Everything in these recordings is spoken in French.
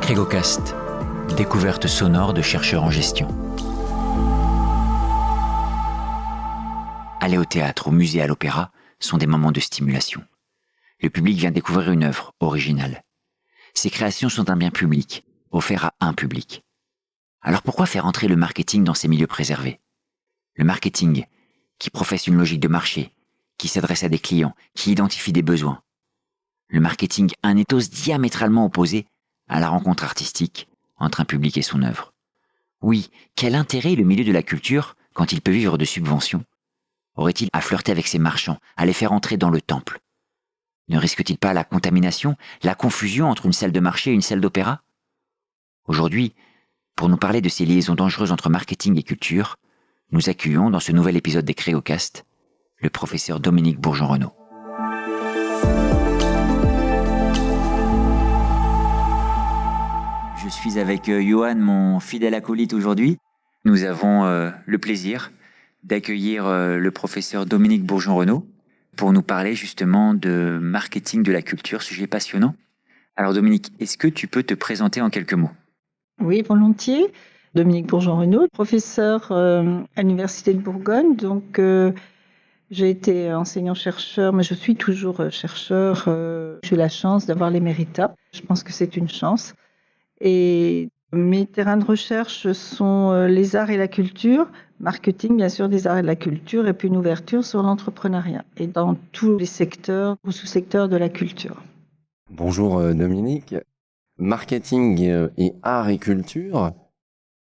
Crégocast, découverte sonore de chercheurs en gestion. Aller au théâtre, au musée, à l'opéra sont des moments de stimulation. Le public vient découvrir une œuvre originale. Ces créations sont un bien public, offert à un public. Alors pourquoi faire entrer le marketing dans ces milieux préservés ? Le marketing, qui professe une logique de marché, qui s'adresse à des clients, qui identifie des besoins. Le marketing, un ethos diamétralement opposé à la rencontre artistique entre un public et son œuvre. Oui, quel intérêt le milieu de la culture quand il peut vivre de subventions ? Aurait-il à flirter avec ses marchands, à les faire entrer dans le temple ? Ne risque-t-il pas la contamination, la confusion entre une salle de marché et une salle d'opéra ? Aujourd'hui, pour nous parler de ces liaisons dangereuses entre marketing et culture, nous accueillons dans ce nouvel épisode des Crégocast le professeur Dominique Bourgeon-Renaud. Je suis avec Johan, mon fidèle acolyte aujourd'hui. Nous avons le plaisir d'accueillir le professeur Dominique Bourgeon-Renaud pour nous parler justement de marketing de la culture, sujet passionnant. Alors Dominique, est-ce que tu peux te présenter en quelques mots ? Oui, volontiers. Dominique Bourgeon-Renaud, professeur à l'Université de Bourgogne. Donc, j'ai été enseignant-chercheur, mais je suis toujours chercheur. J'ai eu la chance d'avoir l'éméritat. Je pense que c'est une chance. Et mes terrains de recherche sont les arts et la culture, marketing bien sûr des arts et de la culture, et puis une ouverture sur l'entrepreneuriat, et dans tous les secteurs ou sous-secteurs de la culture. Bonjour Dominique. Marketing et art et culture,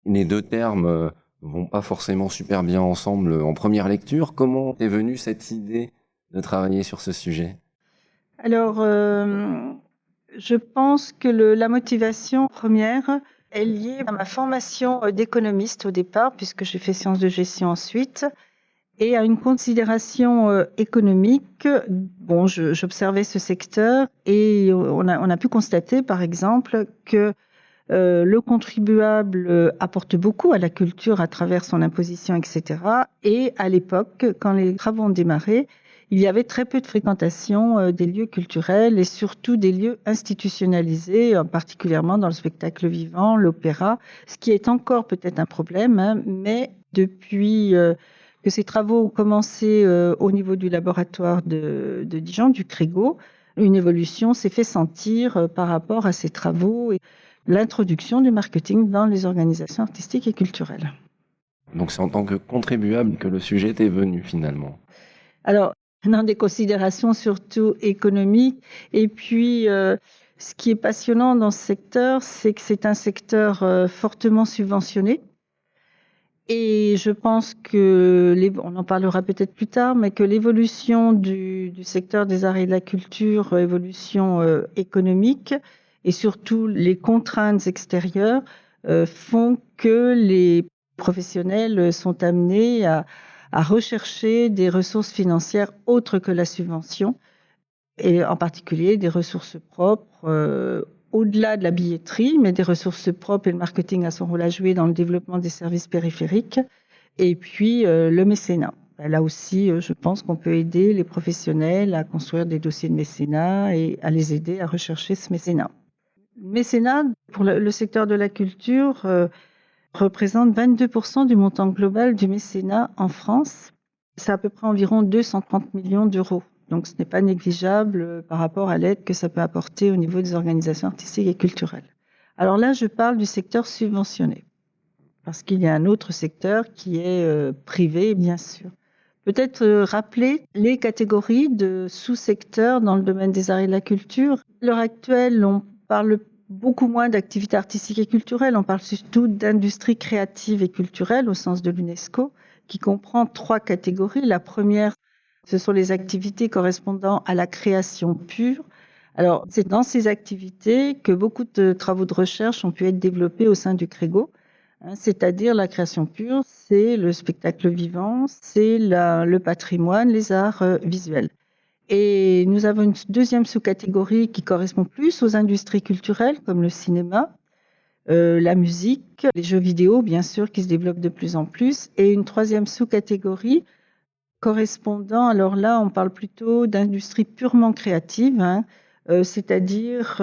les deux termes vont pas forcément super bien ensemble en première lecture. Comment est venue cette idée de travailler sur ce sujet ? Alors, je pense que la motivation première est liée à ma formation d'économiste au départ, puisque j'ai fait sciences de gestion ensuite, et à une considération économique. Bon, j'observais ce secteur et on a pu constater, par exemple, que le contribuable apporte beaucoup à la culture à travers son imposition, etc. Et à l'époque, quand les travaux ont démarré, il y avait très peu de fréquentation des lieux culturels et surtout des lieux institutionnalisés, particulièrement dans le spectacle vivant, l'opéra, ce qui est encore peut-être un problème, hein, mais depuis que ces travaux ont commencé au niveau du laboratoire de Dijon, du Crégo, une évolution s'est fait sentir par rapport à ces travaux et l'introduction du marketing dans les organisations artistiques et culturelles. Donc c'est en tant que contribuable que le sujet est venu finalement. Alors, dans des considérations surtout économiques. Et puis, ce qui est passionnant dans ce secteur, c'est que c'est un secteur fortement subventionné. Et je pense que, on en parlera peut-être plus tard, mais que l'évolution du secteur des arts et de la culture, évolution économique, et surtout les contraintes extérieures, font que les professionnels sont amenés à rechercher des ressources financières autres que la subvention, et en particulier des ressources propres, au-delà de la billetterie, mais des ressources propres, et le marketing a son rôle à jouer dans le développement des services périphériques, et puis le mécénat. Là aussi, je pense qu'on peut aider les professionnels à construire des dossiers de mécénat et à les aider à rechercher ce mécénat. Le mécénat, pour le secteur de la culture, représente 22% du montant global du mécénat en France. C'est à peu près environ 230 millions d'euros. Donc ce n'est pas négligeable par rapport à l'aide que ça peut apporter au niveau des organisations artistiques et culturelles. Alors là, je parle du secteur subventionné, parce qu'il y a un autre secteur qui est privé, bien sûr. Peut-être rappeler les catégories de sous-secteurs dans le domaine des arts et de la culture. À l'heure actuelle, on parle beaucoup moins d'activités artistiques et culturelles. On parle surtout d'industrie créative et culturelle au sens de l'UNESCO, qui comprend 3 catégories. La première, ce sont les activités correspondant à la création pure. Alors, c'est dans ces activités que beaucoup de travaux de recherche ont pu être développés au sein du Crégo. C'est-à-dire la création pure, c'est le spectacle vivant, c'est le patrimoine, les arts visuels. Et nous avons une deuxième sous-catégorie qui correspond plus aux industries culturelles, comme le cinéma, la musique, les jeux vidéo, bien sûr, qui se développent de plus en plus. Et une troisième sous-catégorie correspondant, alors là, on parle plutôt d'industrie purement créative, hein, c'est-à-dire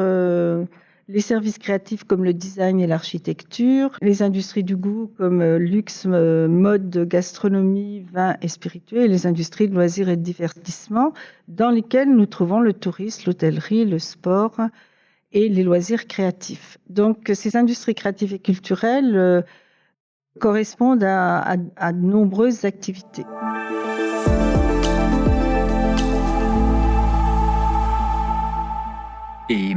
les services créatifs comme le design et l'architecture, les industries du goût comme luxe, mode, gastronomie, vin et spiritueux, et les industries de loisirs et de divertissement, dans lesquelles nous trouvons le tourisme, l'hôtellerie, le sport et les loisirs créatifs. Donc, ces industries créatives et culturelles correspondent à de nombreuses activités. Et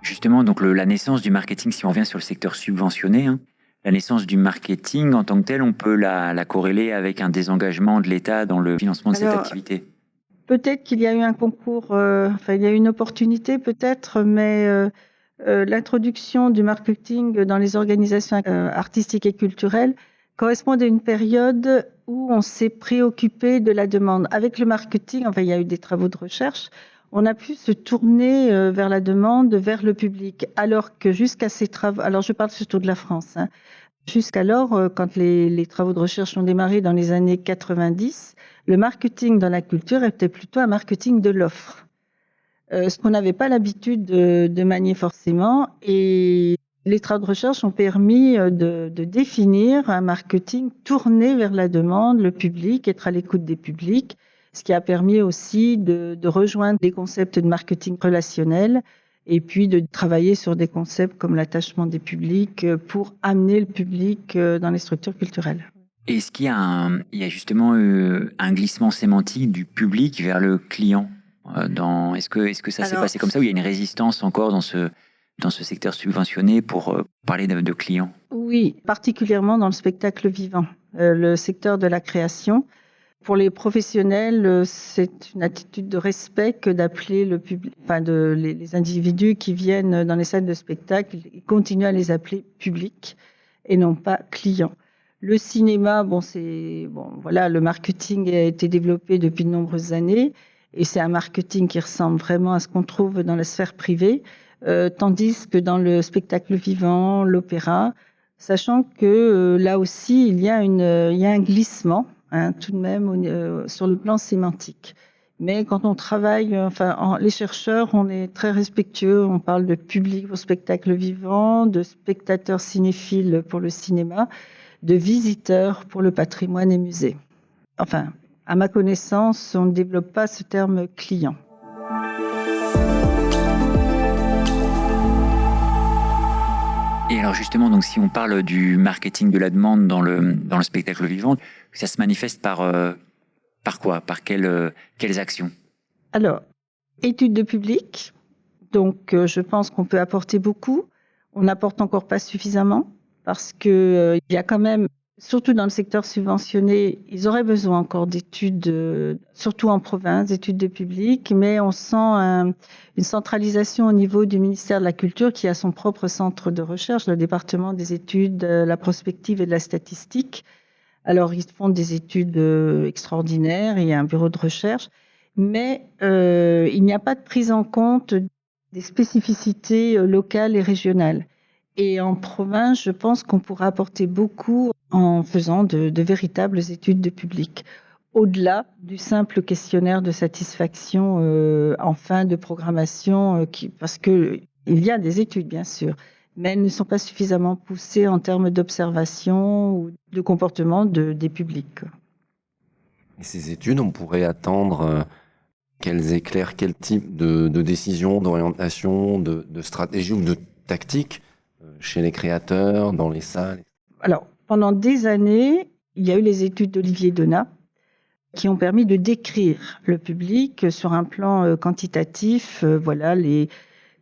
justement, donc la naissance du marketing, si on revient sur le secteur subventionné, hein, la naissance du marketing en tant que tel, on peut la corréler avec un désengagement de l'État dans le financement de cette activité. Peut-être qu'il y a eu un concours, il y a eu une opportunité peut-être, mais l'introduction du marketing dans les organisations artistiques et culturelles correspond à une période où on s'est préoccupé de la demande. Avec le marketing, il y a eu des travaux de recherche, on a pu se tourner vers la demande, vers le public, alors que jusqu'à ces travaux, alors je parle surtout de la France, hein, jusqu'alors, quand les travaux de recherche ont démarré dans les années 90, le marketing dans la culture était plutôt un marketing de l'offre. Ce qu'on n'avait pas l'habitude de manier forcément. Et les travaux de recherche ont permis de définir un marketing tourné vers la demande, le public, être à l'écoute des publics, ce qui a permis aussi de rejoindre des concepts de marketing relationnel et puis de travailler sur des concepts comme l'attachement des publics pour amener le public dans les structures culturelles. Est-ce qu'il y a justement un glissement sémantique du public vers le client est-ce que ça s'est passé comme ça, ou il y a une résistance encore dans ce secteur subventionné pour parler de clients? Oui, particulièrement dans le spectacle vivant, le secteur de la création. Pour les professionnels, c'est une attitude de respect que d'appeler le public, les individus qui viennent dans les salles de spectacle, ils continuent à les appeler public et non pas clients. Le cinéma, le marketing a été développé depuis de nombreuses années et c'est un marketing qui ressemble vraiment à ce qu'on trouve dans la sphère privée, tandis que dans le spectacle vivant, l'opéra, sachant que là aussi il y a un glissement, hein, tout de même sur le plan sémantique. Mais quand on travaille, les chercheurs, on est très respectueux. On parle de public pour le spectacle vivant, de spectateurs cinéphiles pour le cinéma, de visiteurs pour le patrimoine et musée. Enfin, à ma connaissance, on ne développe pas ce terme client. Et alors justement, donc si on parle du marketing de la demande dans le spectacle vivant, ça se manifeste par quoi? Par quelles actions? Alors, études de public. Donc, je pense qu'on peut apporter beaucoup. On n'apporte encore pas suffisamment parce que il y a quand même, surtout dans le secteur subventionné, ils auraient besoin encore d'études, surtout en province, d'études de public, mais on sent une centralisation au niveau du ministère de la Culture qui a son propre centre de recherche, le département des études, la prospective et de la statistique. Alors, ils font des études extraordinaires, il y a un bureau de recherche, mais il n'y a pas de prise en compte des spécificités locales et régionales. Et en province, je pense qu'on pourra apporter beaucoup en faisant de véritables études de public, au-delà du simple questionnaire de satisfaction en fin de programmation, parce qu'il y a des études, bien sûr, mais elles ne sont pas suffisamment poussées en termes d'observation ou de comportement des publics. Et ces études, on pourrait attendre qu'elles éclairent quel type de décision, d'orientation, de stratégie ou de tactique chez les créateurs, dans les salles? Alors, pendant des années, il y a eu les études d'Olivier Donat qui ont permis de décrire le public sur un plan quantitatif, les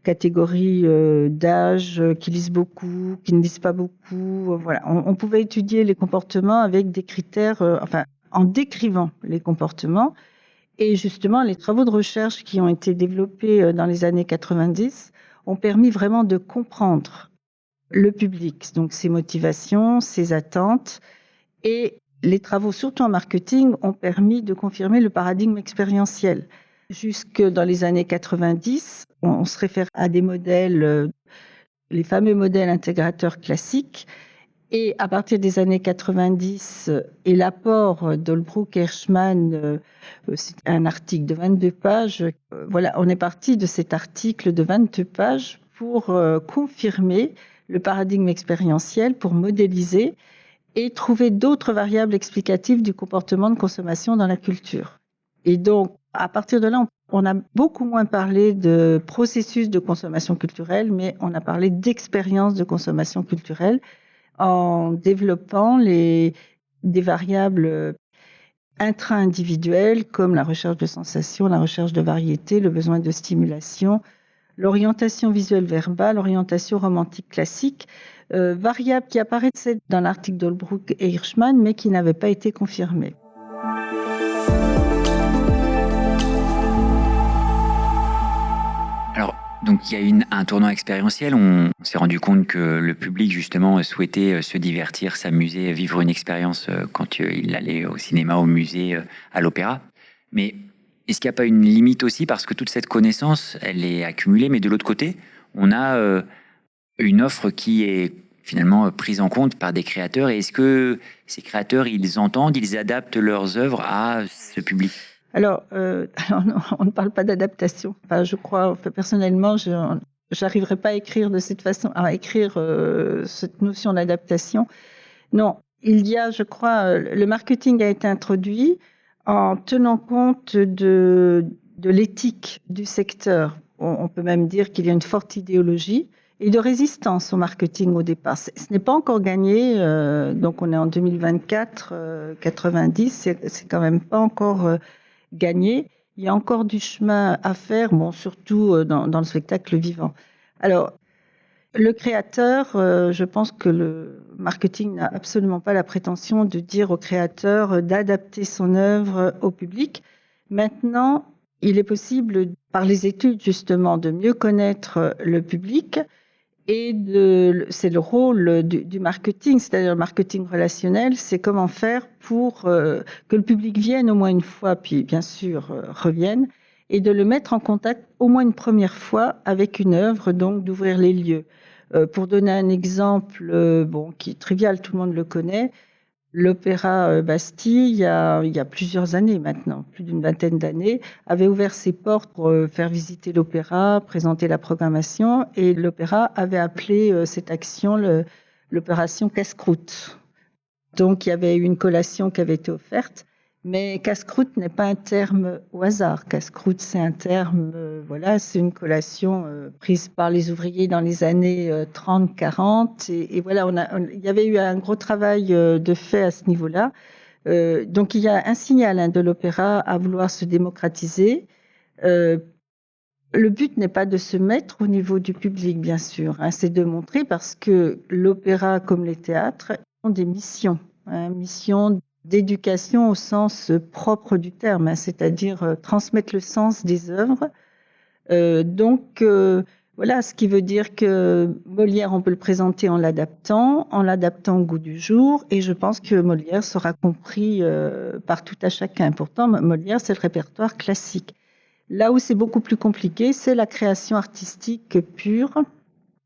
catégories d'âge qui lisent beaucoup, qui ne lisent pas beaucoup. On pouvait étudier les comportements avec des critères, en décrivant les comportements. Et justement, les travaux de recherche qui ont été développés dans les années 90 ont permis vraiment de comprendre le public, donc ses motivations, ses attentes. Et les travaux, surtout en marketing, ont permis de confirmer le paradigme expérientiel. Jusque dans les années 90, on se réfère à des modèles, les fameux modèles intégrateurs classiques. Et à partir des années 90 et l'apport d'Holbrook et Hirschman, c'est un article de 22 pages. Voilà, on est parti de cet article de 22 pages pour confirmer le paradigme expérientiel, pour modéliser et trouver d'autres variables explicatives du comportement de consommation dans la culture. Et donc, à partir de là, on a beaucoup moins parlé de processus de consommation culturelle, mais on a parlé d'expérience de consommation culturelle en développant des variables intra-individuelles comme la recherche de sensations, la recherche de variété, le besoin de stimulation, l'orientation visuelle verbale, l'orientation romantique classique, variables qui apparaissaient dans l'article d'Holbrook et Hirschman, mais qui n'avaient pas été confirmées. Alors, donc il y a eu un tournant expérientiel. On s'est rendu compte que le public, justement, souhaitait se divertir, s'amuser, vivre une expérience quand il allait au cinéma, au musée, à l'opéra. Mais est-ce qu'il n'y a pas une limite aussi, parce que toute cette connaissance, elle est accumulée, mais de l'autre côté, on a une offre qui est finalement prise en compte par des créateurs. Et est-ce que ces créateurs, ils entendent, ils adaptent leurs œuvres à ce public ? Alors non, on ne parle pas d'adaptation. Enfin, je crois, personnellement, je n'arriverai pas à écrire de cette façon, à écrire cette notion d'adaptation. Non, il y a, je crois, le marketing a été introduit en tenant compte de l'éthique du secteur. On peut même dire qu'il y a une forte idéologie et de résistance au marketing au départ. Ce n'est pas encore gagné, donc on est en 2024, 90, c'est quand même pas encore gagné. Il y a encore du chemin à faire, bon, surtout dans le spectacle vivant. Alors, le créateur, je pense que le marketing n'a absolument pas la prétention de dire au créateur d'adapter son œuvre au public. Maintenant, il est possible, par les études justement, de mieux connaître le public. Et c'est le rôle du marketing, c'est-à-dire le marketing relationnel, c'est comment faire pour que le public vienne au moins une fois, puis bien sûr revienne, et de le mettre en contact au moins une première fois avec une œuvre, donc d'ouvrir les lieux. Pour donner un exemple qui est trivial, tout le monde le connaît, l'Opéra Bastille, il y a plusieurs années maintenant, plus d'une vingtaine d'années, avait ouvert ses portes pour faire visiter l'opéra, présenter la programmation, et l'opéra avait appelé cette action l'opération Casse-croûte. Donc il y avait eu une collation qui avait été offerte, mais casse-croûte n'est pas un terme au hasard. Casse-croûte, c'est un terme, c'est une collation prise par les ouvriers dans les années 30-40. Et voilà, il y avait eu un gros travail de fait à ce niveau-là. Donc il y a un signal de l'opéra à vouloir se démocratiser. Le but n'est pas de se mettre au niveau du public, bien sûr. C'est de montrer, parce que l'opéra, comme les théâtres, ont des missions. Mission d'éducation au sens propre du terme, c'est-à-dire transmettre le sens des œuvres. Voilà, ce qui veut dire que Molière, on peut le présenter en l'adaptant au goût du jour, et je pense que Molière sera compris par tout à chacun. Pourtant, Molière, c'est le répertoire classique. Là où c'est beaucoup plus compliqué, c'est la création artistique pure,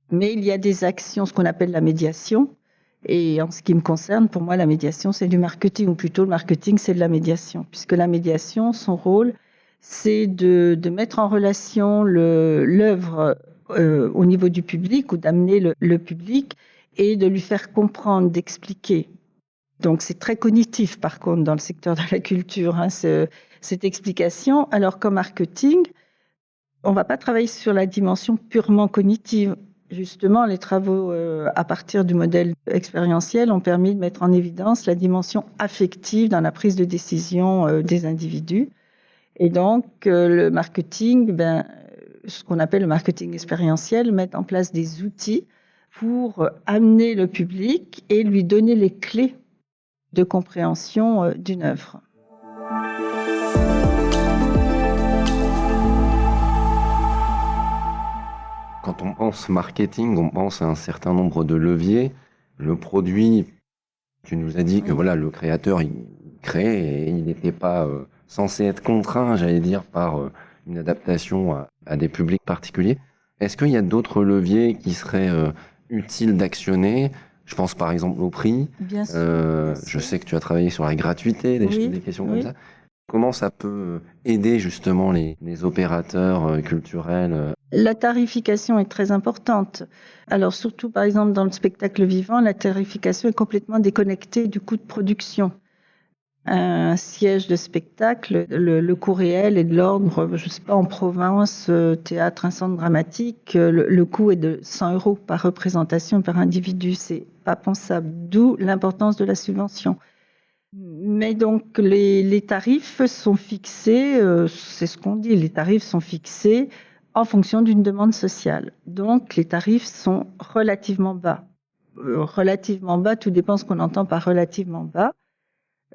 mais il y a des actions, ce qu'on appelle la médiation. Et en ce qui me concerne, pour moi, la médiation, c'est du marketing, ou plutôt le marketing, c'est de la médiation. Puisque la médiation, son rôle, c'est de mettre en relation l'œuvre au niveau du public, ou d'amener le public, et de lui faire comprendre, d'expliquer. Donc c'est très cognitif, par contre, dans le secteur de la culture, cette explication. Alors qu'en marketing, on ne va pas travailler sur la dimension purement cognitive. Justement, les travaux à partir du modèle expérientiel ont permis de mettre en évidence la dimension affective dans la prise de décision des individus. Et donc, le marketing, ce qu'on appelle le marketing expérientiel, met en place des outils pour amener le public et lui donner les clés de compréhension d'une œuvre. Quand on pense marketing, on pense à un certain nombre de leviers. Le produit, tu nous as dit que voilà, le créateur, il crée et il n'était pas censé être contraint, j'allais dire, par une adaptation à des publics particuliers. Est-ce qu'il y a d'autres leviers qui seraient utiles d'actionner? Je pense par exemple au prix. Bien sûr. Je sais que tu as travaillé sur la gratuité, des questions comme ça. Comment ça peut aider justement les opérateurs culturels? La tarification est très importante. Alors surtout, par exemple, dans le spectacle vivant, la tarification est complètement déconnectée du coût de production. Un siège de spectacle, le coût réel est de l'ordre, je ne sais pas, en province, théâtre, un centre dramatique, le coût est de 100 € par représentation, par individu. C'est pas pensable, d'où l'importance de la subvention. Mais donc les tarifs sont fixés, c'est ce qu'on dit, les tarifs sont fixés en fonction d'une demande sociale. Donc les tarifs sont relativement bas. Relativement bas, tout dépend ce qu'on entend par relativement bas.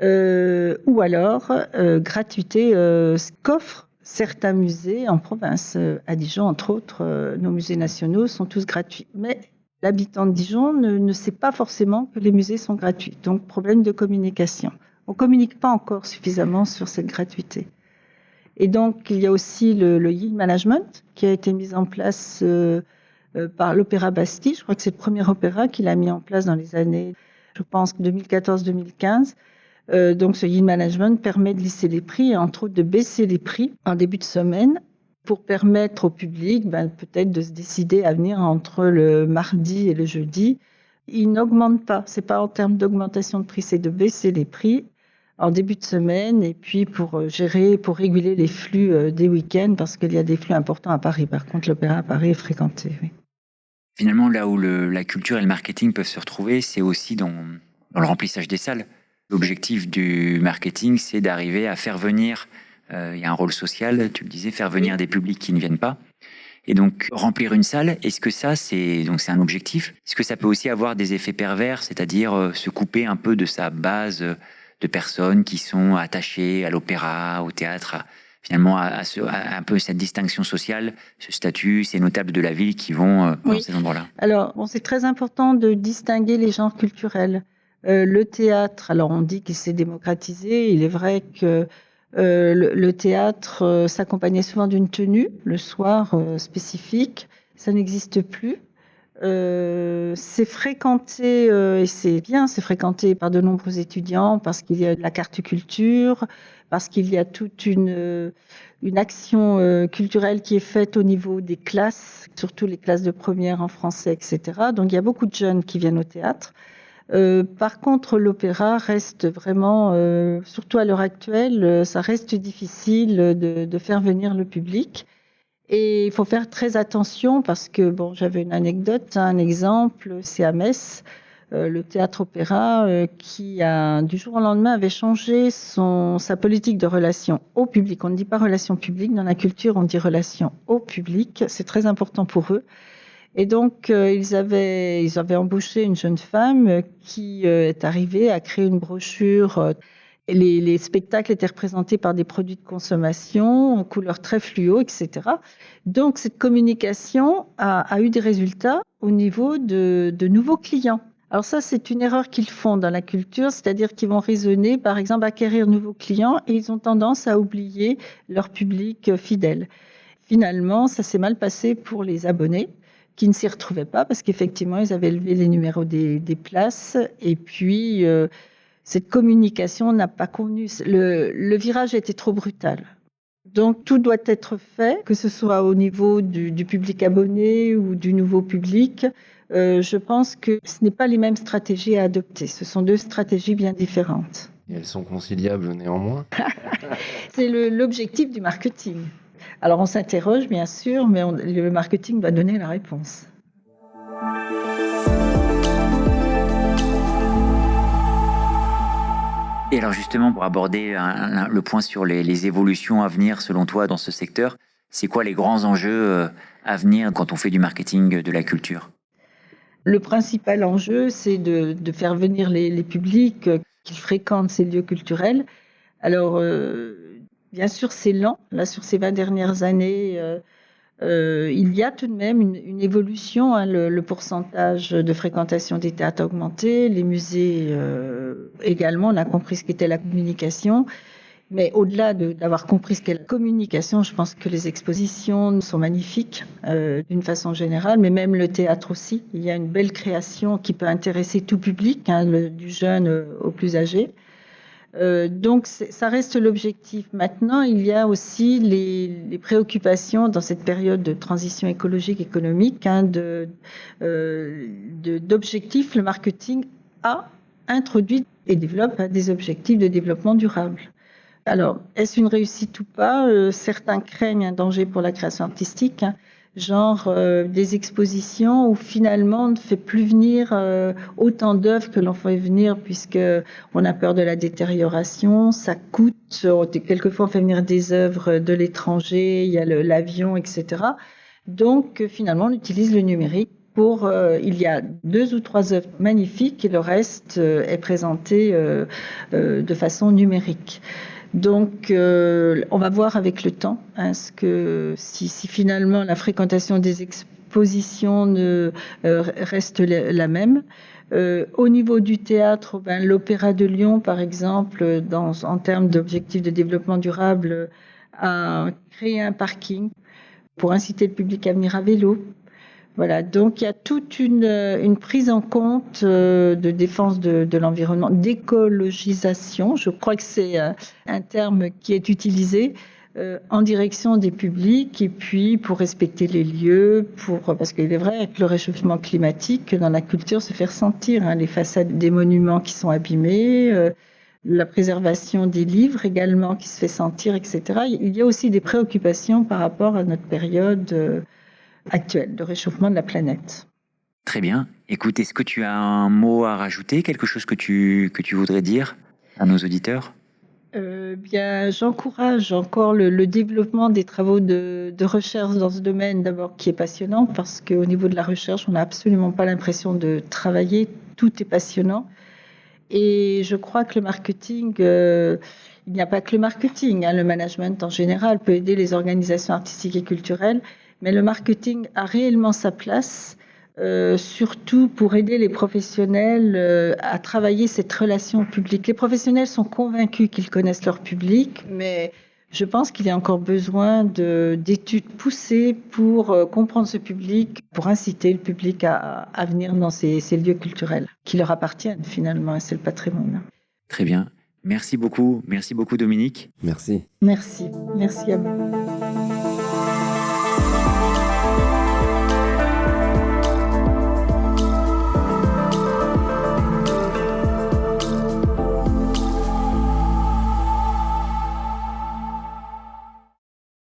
Ou alors gratuité, ce qu'offrent certains musées en province. À Dijon, entre autres, nos musées nationaux sont tous gratuits. Mais l'habitant de Dijon ne sait pas forcément que les musées sont gratuits. Donc, problème de communication. On ne communique pas encore suffisamment sur cette gratuité. Et donc, il y a aussi le yield management qui a été mis en place par l'Opéra Bastille. Je crois que c'est le premier opéra qu'il a mis en place dans les années, je pense, 2014-2015. Donc, ce yield management permet de lisser les prix et entre autres de baisser les prix en début de semaine pour permettre au public peut-être de se décider à venir entre le mardi et le jeudi. Il n'augmente pas, c'est pas en termes d'augmentation de prix, c'est de baisser les prix en début de semaine et puis pour gérer, pour réguler les flux des week-ends parce qu'il y a des flux importants à Paris. Par contre, l'opéra à Paris est fréquenté. Oui. Finalement, là où la culture et le marketing peuvent se retrouver, c'est aussi dans le remplissage des salles. L'objectif du marketing, c'est d'arriver à faire venir, il y a un rôle social, tu le disais, faire venir des publics qui ne viennent pas. Et donc, remplir une salle, est-ce que ça, c'est un objectif? Est-ce que ça peut aussi avoir des effets pervers, c'est-à-dire se couper un peu de sa base de personnes qui sont attachées à l'opéra, au théâtre, finalement à un peu cette distinction sociale, ce statut, ces notables de la ville qui vont dans ces endroits-là? Alors, c'est très important de distinguer les genres culturels. Le théâtre, alors on dit qu'il s'est démocratisé. Il est vrai que le théâtre s'accompagnait souvent d'une tenue le soir spécifique. Ça n'existe plus. C'est fréquenté, et c'est bien, c'est fréquenté par de nombreux étudiants parce qu'il y a de la carte culture, parce qu'il y a toute une action culturelle qui est faite au niveau des classes, surtout les classes de première en français, etc. Donc il y a beaucoup de jeunes qui viennent au théâtre. Par contre, l'opéra reste vraiment, surtout à l'heure actuelle, ça reste difficile de faire venir le public. Et il faut faire très attention parce que, j'avais une anecdote, un exemple, c'est à Metz, le théâtre-opéra qui, du jour au lendemain, avait changé sa politique de relation au public. On ne dit pas relation publique, dans la culture, on dit relation au public. C'est très important pour eux. Et donc, ils avaient embauché une jeune femme qui est arrivée à créer une brochure. Les spectacles étaient représentés par des produits de consommation, en couleurs très fluo, etc. Donc, cette communication a eu des résultats au niveau de nouveaux clients. Alors ça, c'est une erreur qu'ils font dans la culture, c'est-à-dire qu'ils vont raisonner, par exemple, acquérir de nouveaux clients et ils ont tendance à oublier leur public fidèle. Finalement, ça s'est mal passé pour les abonnés qui ne s'y retrouvaient pas parce qu'effectivement, ils avaient levé les numéros des places et puis cette communication n'a pas convenu. Le virage a été trop brutal. Donc, tout doit être fait, que ce soit au niveau du public abonné ou du nouveau public. Je pense que ce n'est pas les mêmes stratégies à adopter. Ce sont deux stratégies bien différentes. Et elles sont conciliables néanmoins? C'est l'objectif du marketing. Alors, on s'interroge, bien sûr, mais le marketing va donner la réponse. Et alors justement, pour aborder le point sur les évolutions à venir selon toi dans ce secteur, c'est quoi les grands enjeux à venir quand on fait du marketing de la culture? Le principal enjeu, c'est de faire venir les publics qui fréquentent ces lieux culturels. Alors, bien sûr, c'est lent. Là, sur ces 20 dernières années, il y a tout de même une évolution. Le pourcentage de fréquentation des théâtres a augmenté. Les musées également, on a compris ce qu'était la communication. Mais au-delà d'avoir compris ce qu'est la communication, je pense que les expositions sont magnifiques d'une façon générale, mais même le théâtre aussi. Il y a une belle création qui peut intéresser tout public, hein, du jeune au plus âgé. Donc ça reste l'objectif. Maintenant, il y a aussi les préoccupations dans cette période de transition écologique, économique, hein, d'objectifs. Le marketing a introduit et développe des objectifs de développement durable. Alors, est-ce une réussite ou pas? Certains craignent un danger pour la création artistique, hein, genre des expositions où finalement on ne fait plus venir autant d'œuvres que l'on fait venir, puisque on a peur de la détérioration, ça coûte. Quelquefois on fait venir des œuvres de l'étranger, il y a l'avion, etc. Donc finalement on utilise le numérique. Il y a 2 ou 3 œuvres magnifiques et le reste est présenté de façon numérique. Donc, on va voir avec le temps, hein, si finalement la fréquentation des expositions reste la même. Au niveau du théâtre, l'Opéra de Lyon, par exemple, en termes d'objectifs de développement durable, a créé un parking pour inciter le public à venir à vélo. Voilà, donc il y a toute une prise en compte de défense de l'environnement, d'écologisation. Je crois que c'est un terme qui est utilisé en direction des publics et puis pour respecter les lieux, parce qu'il est vrai que le réchauffement climatique dans la culture se fait ressentir, hein, les façades des monuments qui sont abîmées, la préservation des livres également qui se fait sentir, etc. Il y a aussi des préoccupations par rapport à notre période actuelle de réchauffement de la planète. Très bien. Écoute, est-ce que tu as un mot à rajouter, quelque chose que tu voudrais dire à nos auditeurs? Bien, j'encourage encore le développement des travaux de recherche dans ce domaine, d'abord qui est passionnant, parce qu'au niveau de la recherche, on n'a absolument pas l'impression de travailler, tout est passionnant. Et je crois que le marketing, il n'y a pas que le marketing, hein, le management en général peut aider les organisations artistiques et culturelles, mais le marketing a réellement sa place, surtout pour aider les professionnels à travailler cette relation publique. Les professionnels sont convaincus qu'ils connaissent leur public, mais je pense qu'il y a encore besoin d'études poussées pour comprendre ce public, pour inciter le public à venir dans ces lieux culturels qui leur appartiennent finalement, et c'est le patrimoine. Très bien. Merci beaucoup Dominique. Merci. Merci à vous.